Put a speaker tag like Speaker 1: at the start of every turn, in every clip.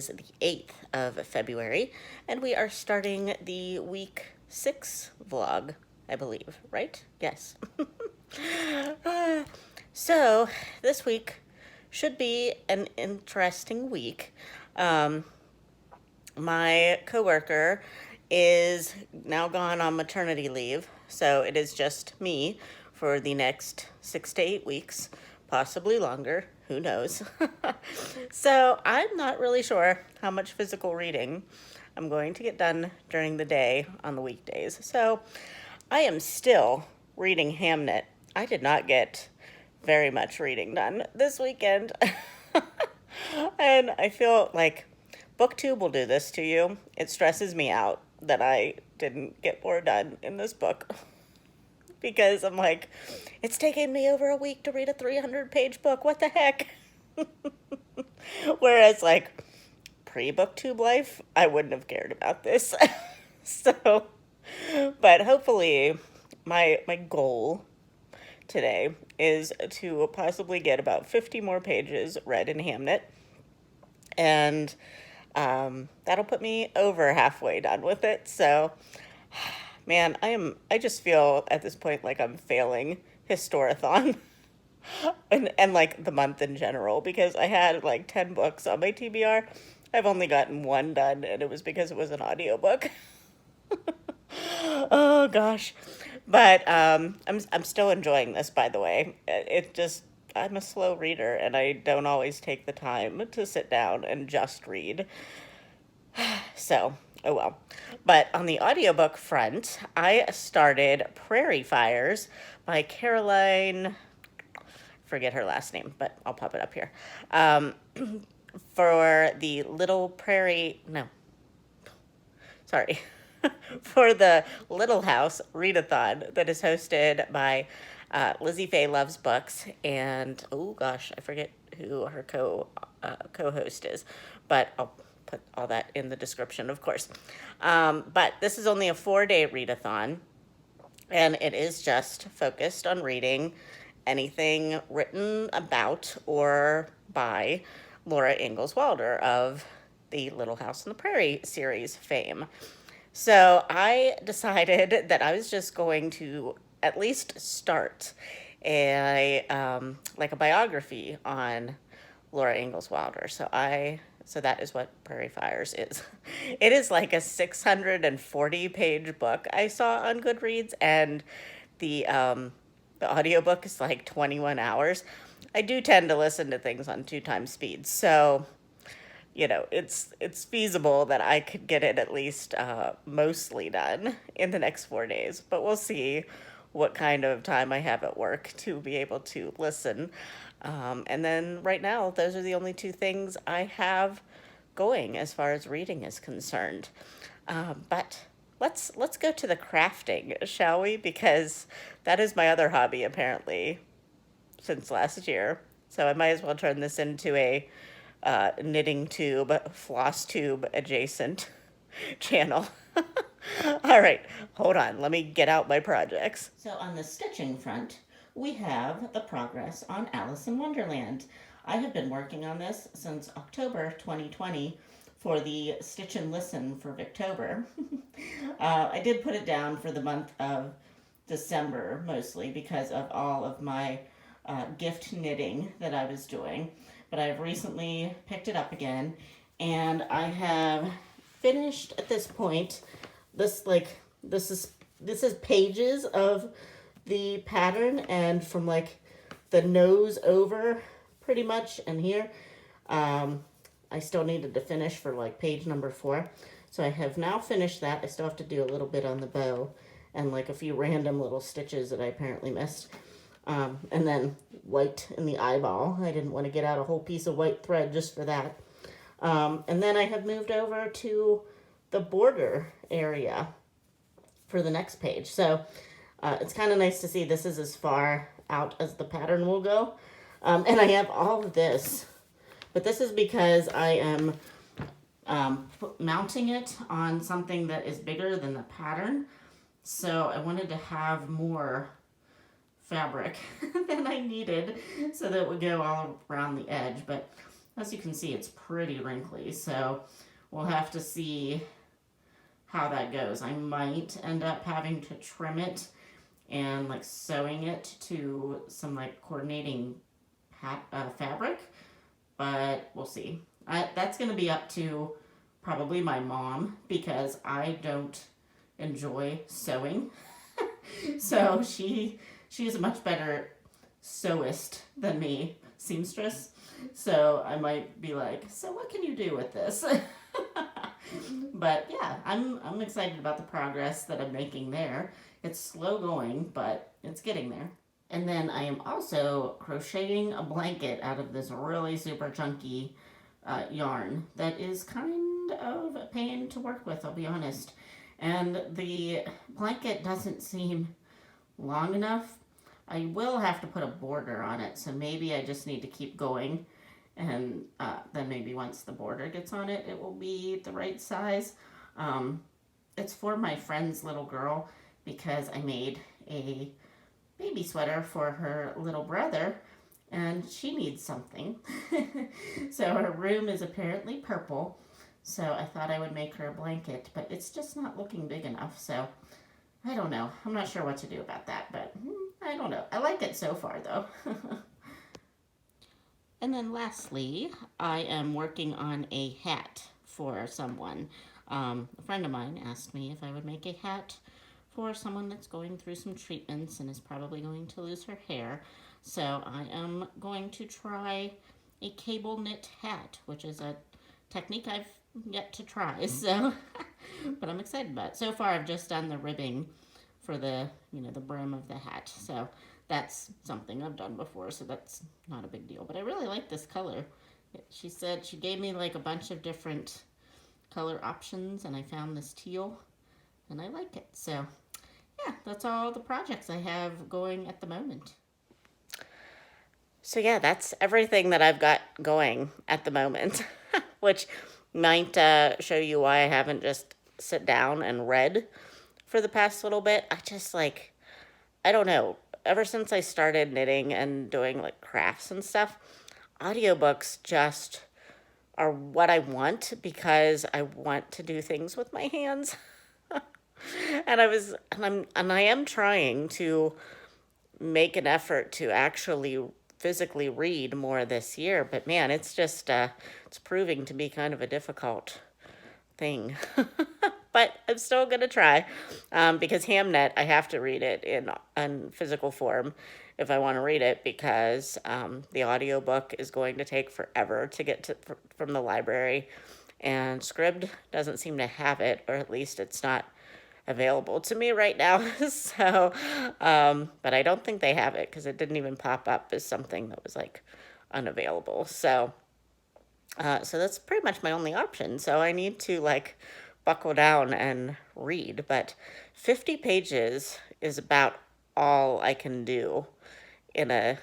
Speaker 1: is the 8th of February, and we are starting the week 6 vlog, I believe, right? Yes. So, this week should be an interesting week. My coworker is now gone on maternity leave, so it is just me for the next 6 to 8 weeks, possibly longer, who knows. So I'm not really sure how much physical reading I'm going to get done during the day on the weekdays. So I am still reading Hamnet. I did not get very much reading done this weekend. And I feel like BookTube will do this to you. It stresses me out that I didn't get more done in this book. Because I'm like, it's taken me over a week to read a 300-page book. What the heck? Whereas, like, pre-BookTube life, I wouldn't have cared about this. So, but hopefully, my goal today is to possibly get about 50 more pages read in Hamnet. And that'll put me over halfway done with it. So, man, I just feel at this point like I'm failing Historathon and like the month in general, because I had like 10 books on my TBR. I've only gotten one done, and it was because it was an audiobook. Oh gosh. But I'm still enjoying this, by the way. It just, I'm a slow reader, and I don't always take the time to sit down and just read. So, oh well. But on the audiobook front, I started Prairie Fires by Caroline, forget her last name, but I'll pop it up here. For the Little Prairie, no, sorry. For the Little House Readathon that is hosted by Lizzie Faye Loves Books, and oh gosh, I forget who her co-host is, but I'll put all that in the description, of course. But this is only a 4-day readathon, and it is just focused on reading anything written about or by Laura Ingalls Wilder of the Little House on the Prairie series fame. So I decided that I was just going to at least start like a biography on Laura Ingalls Wilder. So that is what Prairie Fires is. It is like a 640-page book I saw on Goodreads, and the audiobook is like 21 hours. I do tend to listen to things on 2 times speed, so it's feasible that I could get it at least mostly done in the next 4 days. But we'll see what kind of time I have at work to be able to listen. And then right now, those are the only 2 things I have going as far as reading is concerned. But let's go to the crafting, shall we? Because that is my other hobby, apparently, since last year. So I might as well turn this into a knitting tube, floss tube adjacent channel. All right, hold on. Let me get out my projects. So on the stitching front, we have the progress on Alice in Wonderland. I have been working on this since October 2020 for the Stitch and Listen for Victober. I did put it down for the month of December, mostly because of all of my gift knitting that I was doing. But I've recently picked it up again, and I have finished at this point. This is pages of the pattern, and from like the nose over pretty much, and here I still needed to finish for like page number 4. So I have now finished that. I still have to do a little bit on the bow and like a few random little stitches that I apparently missed. And then white in the eyeball. I didn't want to get out a whole piece of white thread just for that. And then I have moved over to the border area for the next page. So it's kind of nice to see this is as far out as the pattern will go. And I have all of this, but this is because I am mounting it on something that is bigger than the pattern. So I wanted to have more fabric than I needed so that it would go all around the edge. But as you can see, it's pretty wrinkly, so we'll have to see how that goes. I might end up having to trim it and like sewing it to some like coordinating fabric, but we'll see. That's going to be up to probably my mom because I don't enjoy sewing. So she is a much better sewist than me, seamstress. So I might be like, so what can you do with this? But yeah, I'm excited about the progress that I'm making there. It's slow going, but it's getting there. And then I am also crocheting a blanket out of this really super chunky yarn that is kind of a pain to work with, I'll be honest. And the blanket doesn't seem long enough. I will have to put a border on it, so maybe I just need to keep going. And then maybe once the border gets on it, it will be the right size. It's for my friend's little girl because I made a baby sweater for her little brother and she needs something. So her room is apparently purple, so I thought I would make her a blanket, but it's just not looking big enough, so I don't know. I'm not sure what to do about that, but I don't know. I like it so far though. And then lastly, I am working on a hat for someone. A friend of mine asked me if I would make a hat for someone that's going through some treatments and is probably going to lose her hair. So I am going to try a cable knit hat, which is a technique I've yet to try. So, but I'm excited about it. So far, I've just done the ribbing for the the brim of the hat. So that's something I've done before. So that's not a big deal. But I really like this color. She said she gave me like a bunch of different color options, and I found this teal, and I like it. So yeah, that's all the projects I have going at the moment. So yeah, that's everything that I've got going at the moment, which might show you why I haven't just sit down and read for the past little bit. I just like, I don't know, ever since I started knitting and doing like crafts and stuff, audiobooks just are what I want because I want to do things with my hands. And I am trying to make an effort to actually physically read more this year, but man, it's just it's proving to be kind of a difficult thing. But I'm still gonna try because Hamnet, I have to read it in physical form if I want to read it because the audiobook is going to take forever to get to from the library, and Scribd doesn't seem to have it, or at least it's not available to me right now. So, but I don't think they have it because it didn't even pop up as something that was like unavailable. So, so that's pretty much my only option. So I need to like buckle down and read. But 50 pages is about all I can do in a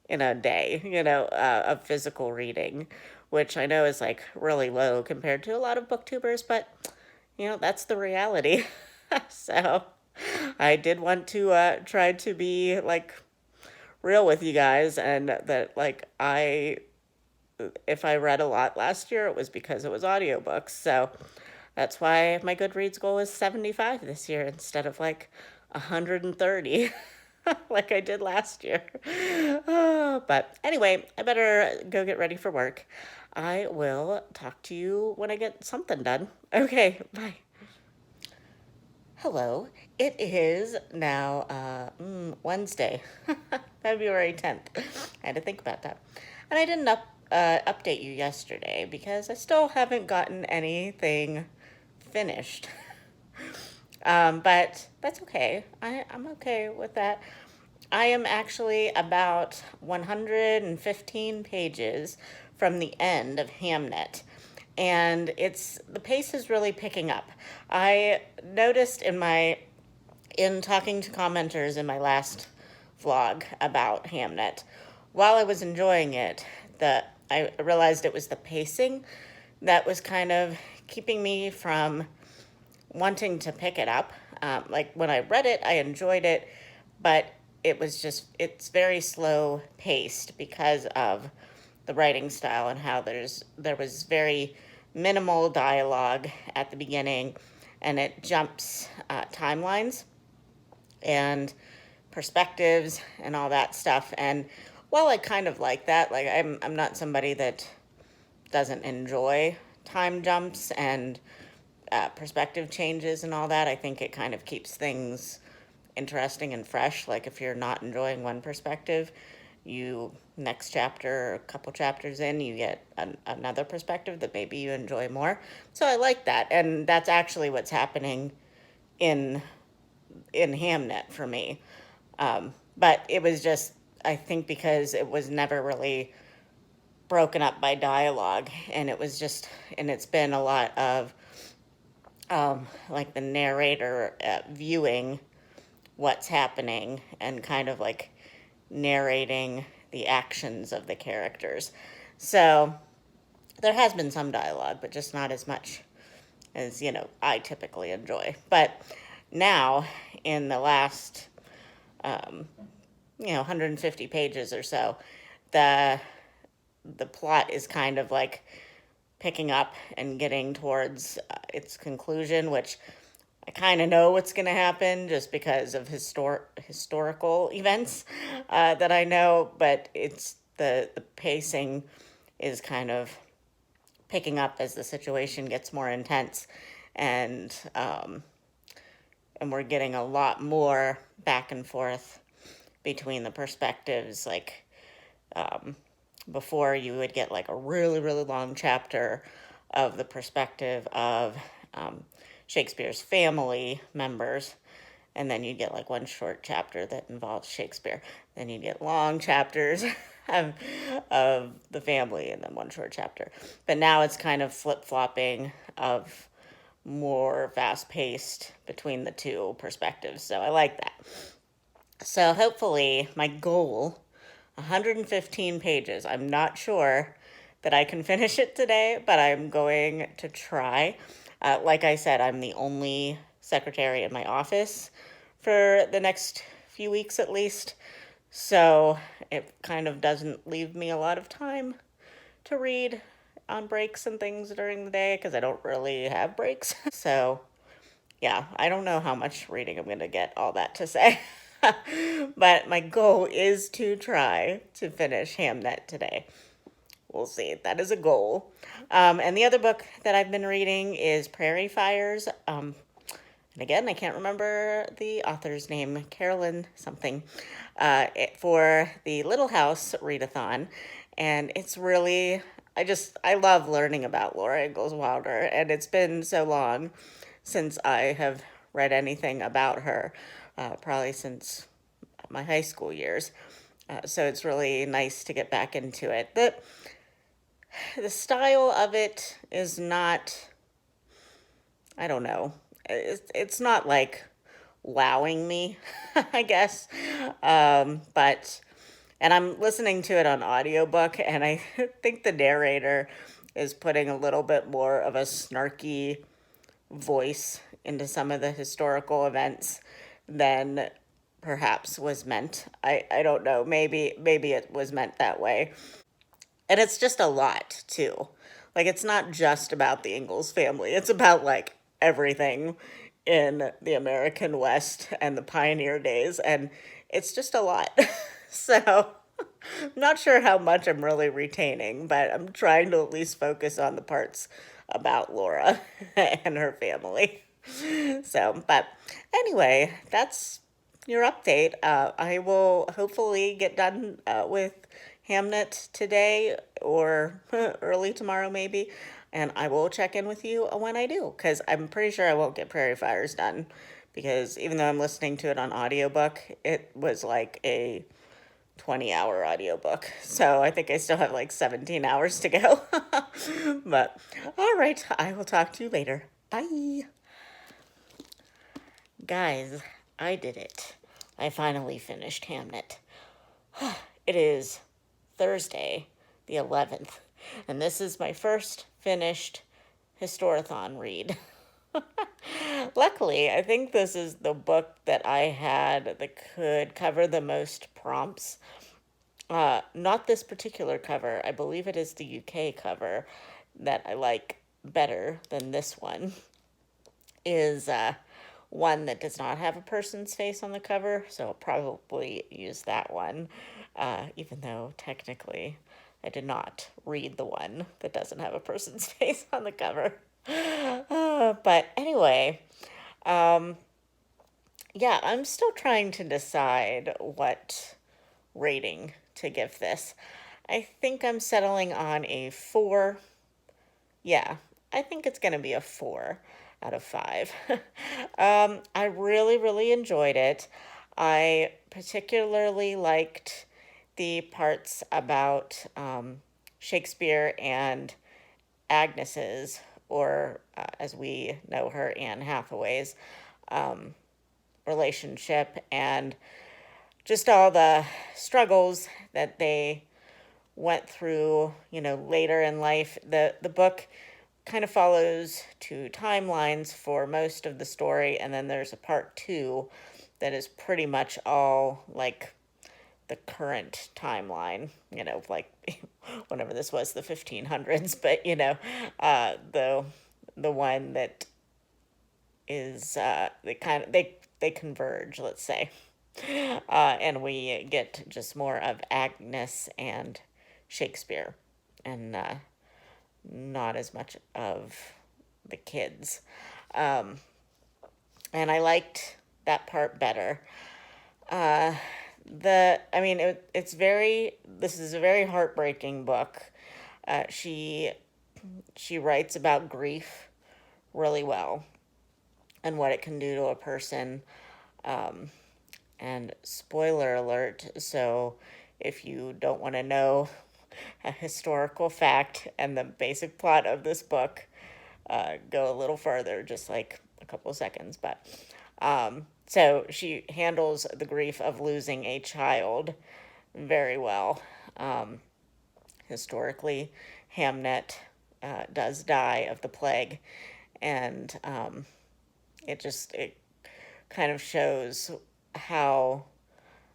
Speaker 1: day, of physical reading, which I know is like really low compared to a lot of booktubers, but that's the reality. So I did want to try to be like real with you guys, and that like if I read a lot last year, it was because it was audiobooks. So that's why my Goodreads goal is 75 this year instead of like 130 like I did last year. But anyway, I better go get ready for work. I will talk to you when I get something done. Okay, bye. Hello. It is now Wednesday, February 10th. I had to think about that. And I didn't update you yesterday because I still haven't gotten anything finished. But that's okay. I'm okay with that. I am actually about 115 pages from the end of Hamnet, and the pace is really picking up. I noticed in talking to commenters in my last vlog about Hamnet, while I was enjoying it, that I realized it was the pacing that was kind of keeping me from wanting to pick it up. Like when I read it, I enjoyed it, but it's very slow paced because of the writing style and how there was very minimal dialogue at the beginning, and it jumps timelines and perspectives and all that stuff. And while I kind of like that, like I'm not somebody that doesn't enjoy time jumps and perspective changes and all that. I think it kind of keeps things interesting and fresh. Like if you're not enjoying one perspective, you next chapter or a couple chapters in, you get another perspective that maybe you enjoy more. So I like that, and that's actually what's happening in Hamnet for me. But it was just, I think, because it was never really broken up by dialogue, and it was just, and it's been a lot of like the narrator viewing what's happening and kind of like narrating the actions of the characters. So there has been some dialogue, but just not as much as, I typically enjoy. But now, in the last, 150 pages or so, the the plot is kind of like picking up and getting towards its conclusion, which I kind of know what's going to happen just because of historical events that I know, but it's the pacing is kind of picking up as the situation gets more intense, and we're getting a lot more back and forth between the perspectives. Like before, you would get like a really really long chapter of the perspective of Shakespeare's family members, and then you'd get like one short chapter that involves Shakespeare. Then you'd get long chapters of the family, and then one short chapter. But now it's kind of flip flopping of more fast paced between the two perspectives. So I like that. So hopefully, my goal, 115 pages. I'm not sure that I can finish it today, but I'm going to try. Like I said, I'm the only secretary in my office for the next few weeks at least. So it kind of doesn't leave me a lot of time to read on breaks and things during the day because I don't really have breaks. So yeah, I don't know how much reading I'm going to get, all that to say. But my goal is to try to finish Hamnet today. We'll see. That is a goal. And the other book that I've been reading is Prairie Fires. And again, I can't remember the author's name, Carolyn something, for the Little House readathon. And it's really, I love learning about Laura Ingalls Wilder. And it's been so long since I have read anything about her, probably since my high school years. So it's really nice to get back into it. The style of it is not, I don't know, it's not like wowing me, I guess. But, and I'm listening to it on audiobook, and I think the narrator is putting a little bit more of a snarky voice into some of the historical events than perhaps was meant. I don't know. Maybe it was meant that way. And it's just a lot too. Like it's not just about the Ingalls family. It's about like everything in the American West and the pioneer days, and it's just a lot. So I'm not sure how much I'm really retaining, but I'm trying to at least focus on the parts about Laura and her family. So, but anyway, that's your update. I will hopefully get done with Hamnet today or early tomorrow, maybe. And I will check in with you when I do, because I'm pretty sure I won't get Prairie Fires done. Because even though I'm listening to it on audiobook, it was like a 20-hour audiobook. So I think I still have like 17 hours to go. But all right, I will talk to you later. Bye. Guys, I did it. I finally finished Hamnet. It is Thursday, the 11th, and this is my first finished Historathon read. Luckily, I think this is the book that I had that could cover the most prompts Not this particular cover. I believe it is the UK cover that I like better than this one. Is one that does not have a person's face on the cover, so I'll probably use that one, even though technically I did not read the one that doesn't have a person's face on the cover. But anyway, yeah, I'm still trying to decide what rating to give this. I think I'm settling on a 4. Yeah, I think it's going to be a 4 out of 5. I really, really enjoyed it. I particularly liked the parts about Shakespeare and Agnes's, or as we know her, Anne Hathaway's relationship, and just all the struggles that they went through, later in life. The book kind of follows 2 timelines for most of the story, and then there's a part 2 that is pretty much all like the current timeline, like whenever this was, the 1500s, but the one that is they converge, let's say. And we get just more of Agnes and Shakespeare, and not as much of the kids. And I liked that part better. I mean, this is a very heartbreaking book. She writes about grief really well and what it can do to a person. And spoiler alert, so if you don't want to know a historical fact and the basic plot of this book, go a little further, just like a couple of seconds. But so she handles the grief of losing a child very well. Historically, Hamnet does die of the plague, and it kind of shows how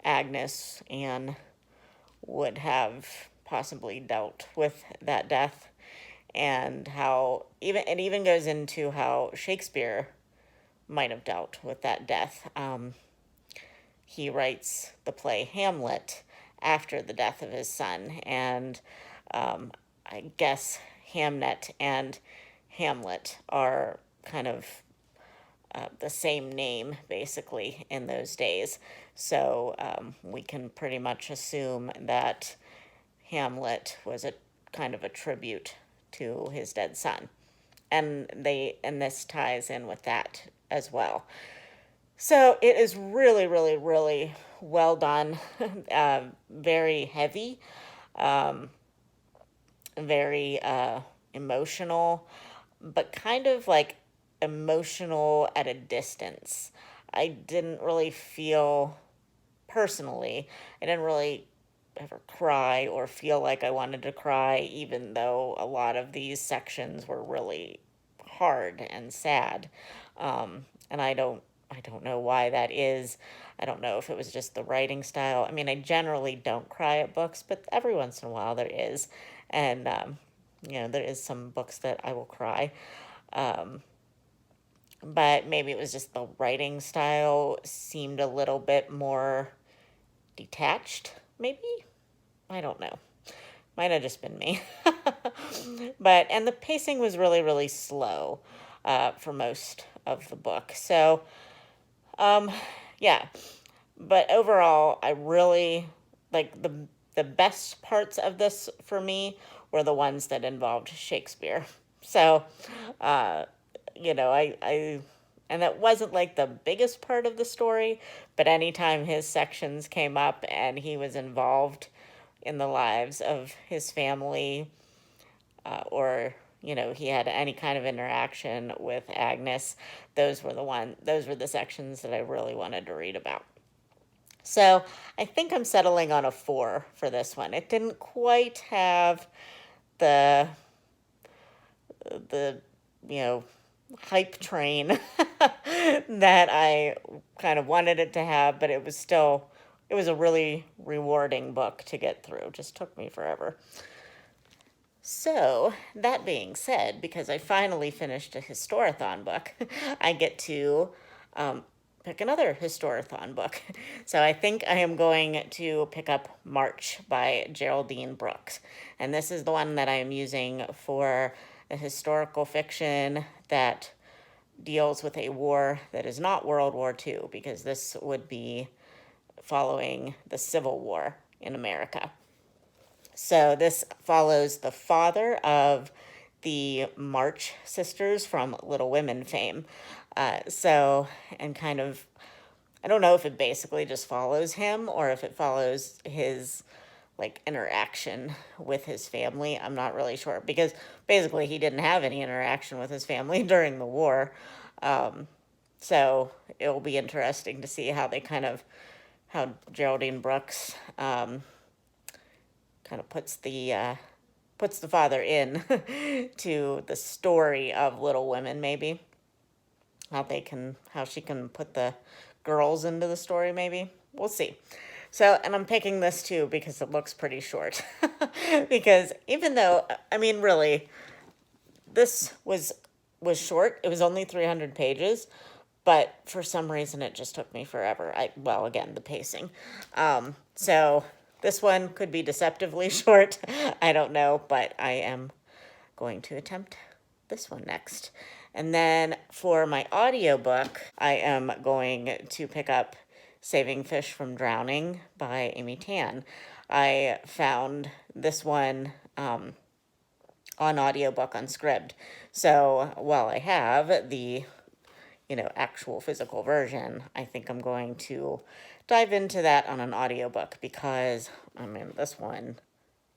Speaker 1: Agnes Anne would have possibly dealt with that death, and how it even goes into how Shakespeare might have dealt with that death. He writes the play Hamlet after the death of his son, and I guess Hamnet and Hamlet are kind of the same name, basically, in those days. So we can pretty much assume that Hamlet was a kind of a tribute to his dead son. And this ties in with that as well. So it is really, really, really well done. Very heavy, very emotional, but kind of like emotional at a distance. I didn't really feel, personally, I didn't really ever cry or feel like I wanted to cry, even though a lot of these sections were really hard and sad. And I don't know why that is. I don't know if it was just the writing style. I mean, I generally don't cry at books, but every once in a while there is. And there is some books that I will cry. But maybe it was just the writing style seemed a little bit more detached, maybe? I don't know. Might have just been me. And the pacing was really, really slow for most of the book. So, yeah. But overall, I really, like, the best parts of this for me were the ones that involved Shakespeare. So, I and that wasn't like the biggest part of the story, but anytime his sections came up and he was involved in the lives of his family, or he had any kind of interaction with Agnes, those were the sections that I really wanted to read about. So I think I'm settling on a 4 for this one. It didn't quite have the the you know hype train that I kind of wanted it to have, but it was still it was a really rewarding book to get through. Just took me forever. So, that being said, because I finally finished a Historathon book, I get to um, pick another Historathon book. So, I think I am going to pick up March by Geraldine Brooks. And this is the one that I am using for a historical fiction that deals with a war that is not World War II, because this would be following the Civil War in America. So this follows the father of the March sisters from Little Women fame. And kind of, I don't know if it basically just follows him or if it follows his like interaction with his family. I'm not really sure because basically he didn't have any interaction with his family during the war. Um, so it'll be interesting to see how how Geraldine Brooks kind of puts the father in to the story of Little Women, maybe how she can put the girls into the story, maybe we'll see. So, and I'm picking this too because it looks pretty short. Because even though, I mean, really, this was short. It was only 300 pages, but for some reason it just took me forever. Well, again, the pacing. So this one could be deceptively short. I don't know, but I am going to attempt this one next. And then for my audiobook, I am going to pick up Saving Fish from Drowning by Amy Tan. I found this one on audiobook on Scribd. So while I have the actual physical version, I think I'm going to dive into that on an audiobook because, I mean, this one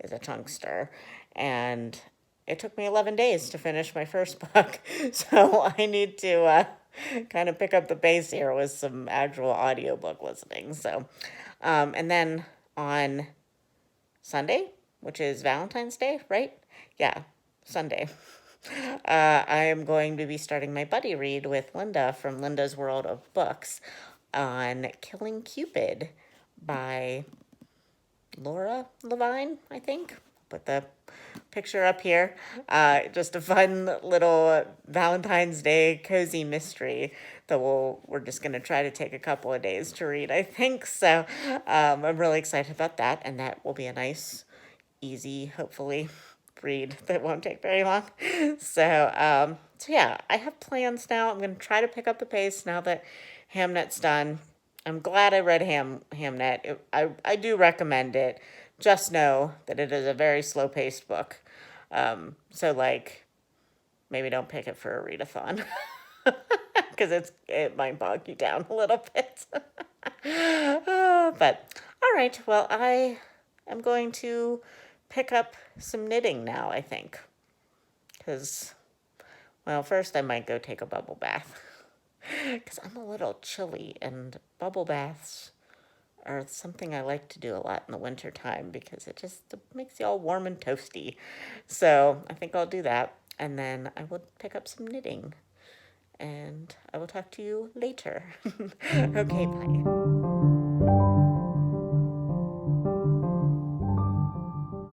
Speaker 1: is a chunkster. And it took me 11 days to finish my first book. So I need to kind of pick up the pace here with some actual audiobook listening. So, and then on Sunday, which is Valentine's Day, right? Yeah, Sunday. I am going to be starting my buddy read with Linda from Linda's World of Books on Killing Cupid by Laura Levine, I think. Put the picture up here. Just a fun little Valentine's Day cozy mystery that we're just going to try to take a couple of days to read, I think. So I'm really excited about that, and that will be a nice, easy, hopefully, read that won't take very long. So yeah, I have plans now. I'm going to try to pick up the pace now that Hamnet's done. I'm glad I read Hamnet. I do recommend it. Just know that it is a very slow-paced book. So, like, maybe don't pick it for a readathon. Because it might bog you down a little bit. But, all right. Well, I am going to pick up some knitting now, I think. Because, well, first I might go take a bubble bath. Because I'm a little chilly, and bubble baths are something I like to do a lot in the winter time because it just makes you all warm and toasty. So I think I'll do that, and then I will pick up some knitting, and I will talk to you later. Okay, bye.